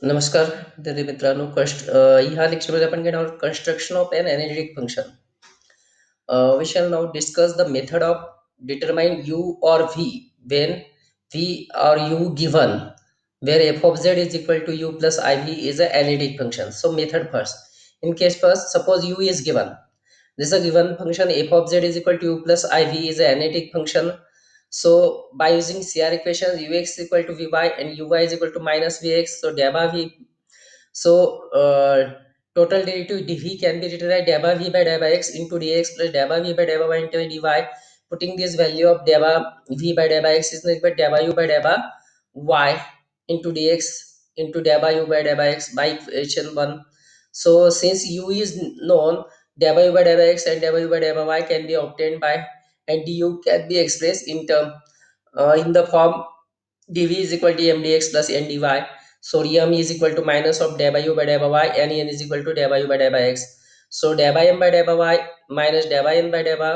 नमस्कार विद्यार्थी मित्रांनो. ह्या लेक्चरमध्ये आपण घेणार आहोत construction of an analytic function. We shall now discuss the method of determine u or v when v or u given, where f of z is equal to u plus iv is an analytic function. So method first. In case first, suppose u is given. This is a given function f of z is equal to u plus iv is an analytic function. So by using CR equations, ux is equal to vy and uy is equal to minus vx. So delta v. So total derivative dv can be written as delta v by delta x into dx plus delta v by delta y into dy. Putting this value of delta v by delta x is nothing but delta u by delta y into dx into delta u by delta x by equation 1. So since u is known, delta u by delta x and delta u by delta y can be obtained by, and du can be expressed in the form dv is equal to mdx plus ndy. So m is equal to minus of delta u by delta y and n is equal to delta u by delta x. So delta m by delta y minus delta n by delta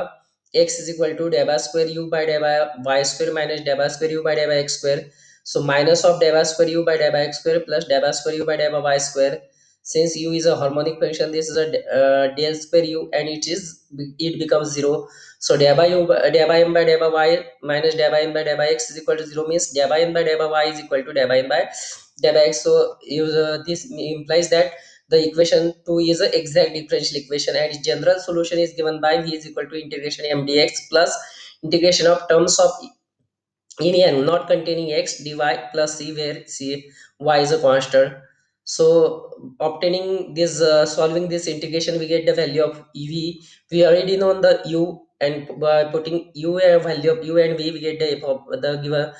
x is equal to delta square u by delta y square minus delta square u by delta x square. So minus of delta square u by delta x square plus delta square u by delta y square. Since u is a harmonic function, this is a del square u and it becomes 0. So delta m by delta y minus delta n by delta x is equal to 0 means delta n by delta y is equal to delta n by delta x. So this implies that the equation 2 is an exact differential equation, and its general solution is given by v is equal to integration m dx plus integration of terms of in n not containing x dy plus c, where c y is a constant. So obtaining this solving this integration, we get the value of ev. We already know the u, and by putting u a value of u and v, we get the f of the given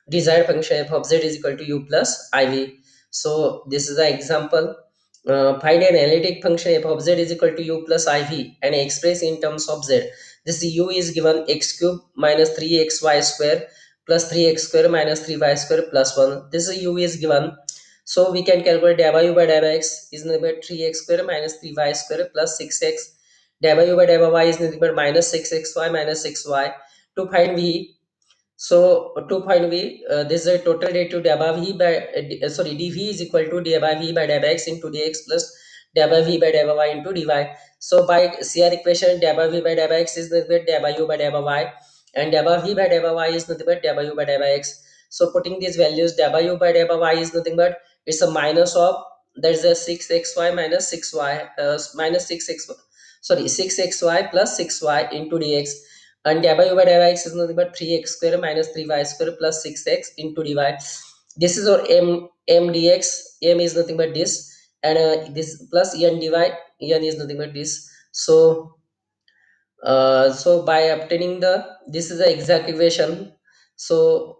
desired function f of z is equal to u plus iv. So this is the example. Find an analytic function f of z is equal to u plus iv and express in terms of z. This u is given x cube minus 3xy square plus 3x square minus 3y square plus 1. This u is given. So we can calculate delta u by delta x is nothing but 3x square minus 3y square plus 6x. Delta u by delta y is nothing but minus 6xy minus 6y. To find v, so to find v, this is a total derivative delta v by sorry dv is equal to delta v by delta x into dx plus delta v by delta y into dy. So by CR equation, delta v by delta x is nothing but delta u by delta y, and delta v by delta y is nothing but delta u by delta x. So putting these values, delta u by delta y is nothing but it's a minus of, there's a 6xy minus 6y minus 6x, sorry 6xy plus 6y into dx, and delta u by delta x is nothing but 3x square minus 3y square plus 6x into dy. This is our m dx. M is nothing but this, and this plus n dy. N is nothing but this. So by obtaining this is the exact equation. So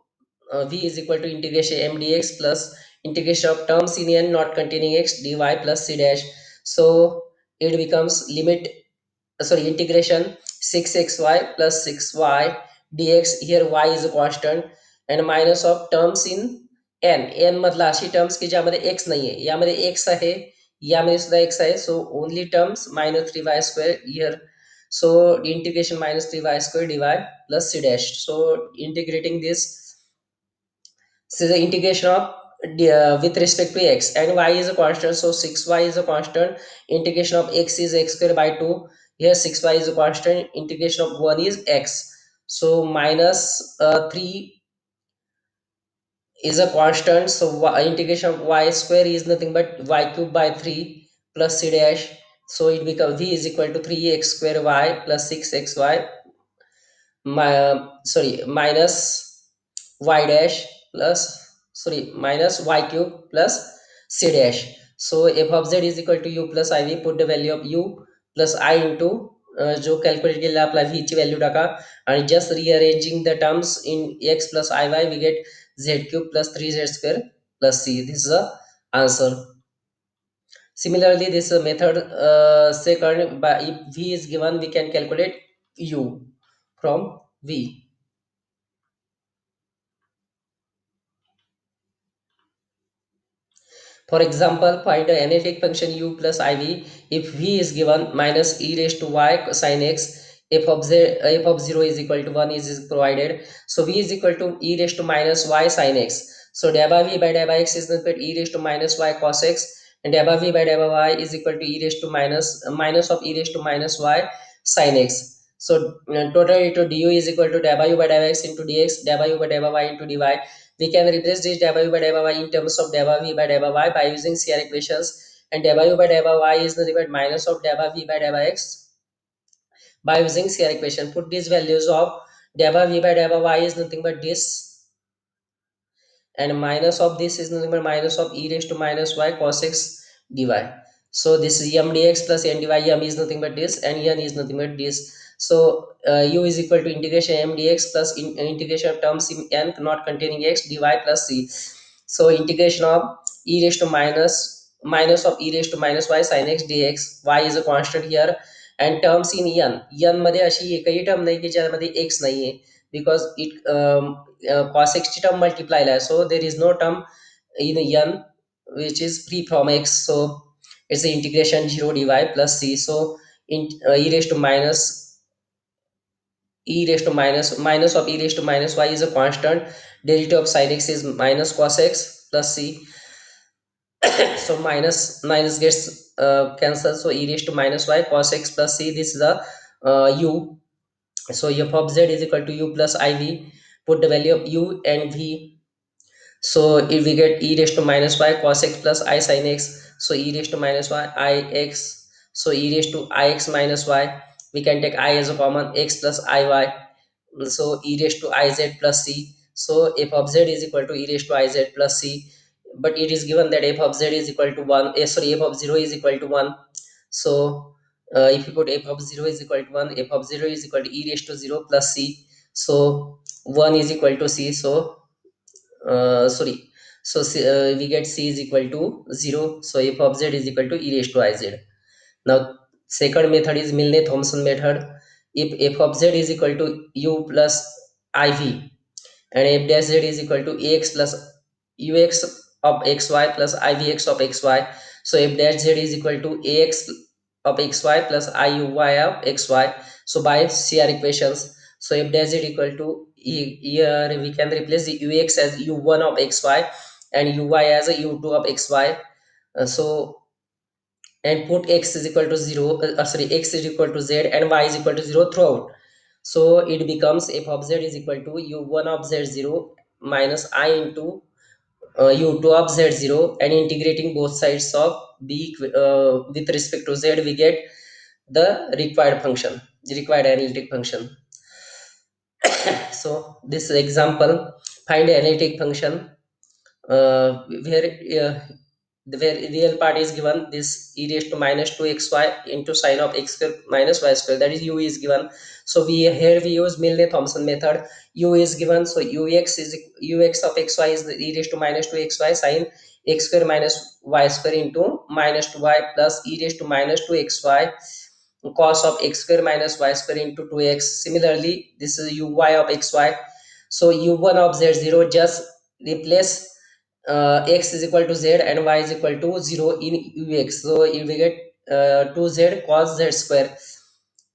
v is equal to integration m dx plus integration of terms in n not containing x dy plus c dash. So it becomes limit, sorry, integration 6xy plus 6y dx. Here y is a constant, and minus of terms in n मधला अशी terms की ज्यामध्ये x नाही आहे, यामध्ये x आहे, यामध्ये सुद्धा x आहे. So only terms minus 3y square here. So integration minus 3y square dy plus c dash. So integrating this, so the integration of with respect to x, and y is a constant, so 6y is a constant. Integration of x is x square by 2. Here 6y is a constant. Integration of 1 is x. So minus 3 is a constant. So integration of y square is nothing but y cube by 3 plus c dash. So it becomes v is equal to 3x square y plus 6xy minus y dash plus, sorry, minus y cube plus c dash. So f of z is equal to u plus iv. Put the value of u plus I into जो calculate केलेला आपला v ची value टाका, आणि just rearranging the terms in x plus iy, we get z cube plus 3z square plus c. This is the answer. Similarly, this method second, by if v is given, we can calculate u from v. For example, find the analytic function u plus iv if v is given minus e raised to y cosine x. F of 0 is equal to 1 is provided. So v is equal to e raised to minus y sine x. So dA by v by dA by x is nothing but e raised to minus y cos x, and dA by v by dA by y is equal to e raised to minus of e raised to minus y sin x. So total into du is equal to dA by u by dA by x into dx, dA by u by dA by y into dy. We can replace this dA by u by dA by y in terms of dA by v by dA by y by using CR equations, and dA by u by dA by y is nothing but minus of dA by v by dA by x by using CR equation. Put these values of dA by v by dA by y is nothing but this, and minus of this is nothing but minus of e raised to minus y cos x dy. So this is m dx plus n dy. M is nothing but this, and n is nothing but this. So u is equal to integration m dx plus integration of terms in n not containing x dy plus c. So integration of e raised to minus of e raised to minus y sin x dx. Y is a constant here, and terms in n मध्ये अशी एकही term नाही की ज्यामध्ये x नाही आहे, because it cos x ची term multiply आहे, so there is no term in n which is free from x. So it's the integration 0 dy plus c. So e raised to minus of e raised to minus y is a constant. Derivative of sin x is minus cos x plus c. So minus gets cancelled, so e raised to minus y cos x plus c. This is the u. So f of z is equal to u plus iv. Put the value of u and v. So if we get e raised to minus y cos x plus I sin x, so e raised to minus y I x, so e raised to I x minus y, we can take I as a common, x plus I y, so e raised to I z plus c. So f of z is equal to e raised to I z plus c, but it is given that f of z is equal to 1, sorry, f of 0 is equal to 1. So if you put f of 0 is equal to 1, f of 0 is equal to e raised to 0 plus c. So 1 is equal to c. So sorry, so we get c is equal to 0. So f of z is equal to e raised to iz. Now second method is Milne Thomson method. If f of z is equal to u plus iv, and f dash z is equal to ax plus ux of xy plus ivx of xy, so f dash z is equal to ax of xy plus iuy of xy. So by CR equations, so f dash z equal to here we can replace the ux as u1 of xy and uy as a u2 of xy. So and put x is equal to 0, sorry, x is equal to z and y is equal to 0 throughout. So it becomes f of z is equal to u1 of z0 minus I into u2 of z0, and integrating both sides of b with respect to z, we get the required function, the required analytic function. So this example, find analytic function where where real part is given, this e raised to minus 2xy into sine of x square minus y square, that is u is given. So we here we use Milne Thomson method. U is given, so ux of xy is the e raised to minus 2xy sine x square minus y square into minus 2y plus e raised to minus 2xy cos of x square minus y square into 2x. Similarly, this is uy of xy. So u1 of z0, just replace x is equal to z and y is equal to 0 in ux. So if we get 2z cos z square,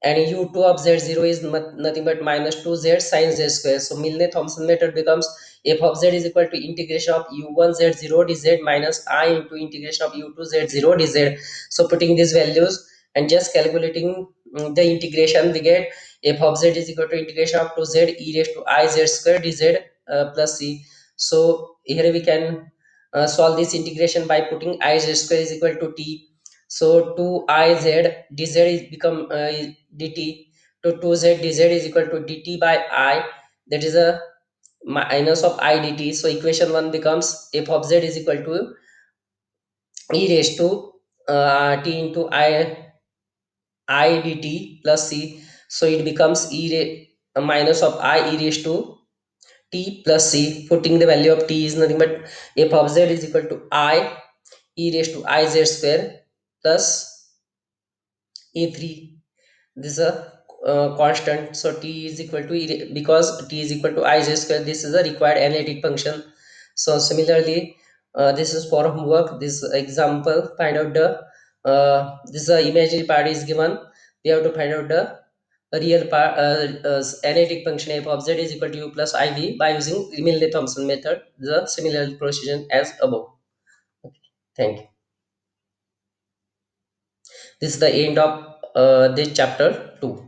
and u2 of z0 is nothing but minus 2z sin z square. So Milne Thomson method becomes f of z is equal to integration of u1 z0 dz minus I into integration of u2 z0 dz. So putting these values and just calculating the integration, we get f of z is equal to integration of 2z e raised to I z square dz plus c. So here we can solve this integration by putting I z square is equal to t. So 2iz dz is become dt, to 2z dz is equal to dt by I, that is a minus of I dt. So equation 1 becomes f of z is equal to e raised to t into I dt plus c. So it becomes minus of I e raised to t plus c. Putting the value of t is nothing but f of z is equal to I e raised to I z square plus a3. This is a constant, so t is equal to because t is equal to I z square, this is a required analytic function. So similarly, this is for homework, this example, find out the this imaginary part is given, we have to find out the a real analytic function f of z is equal to u plus iv by using Milne-Thomson method, the similar precision as above. Okay, thank you. This is the end of this chapter 2.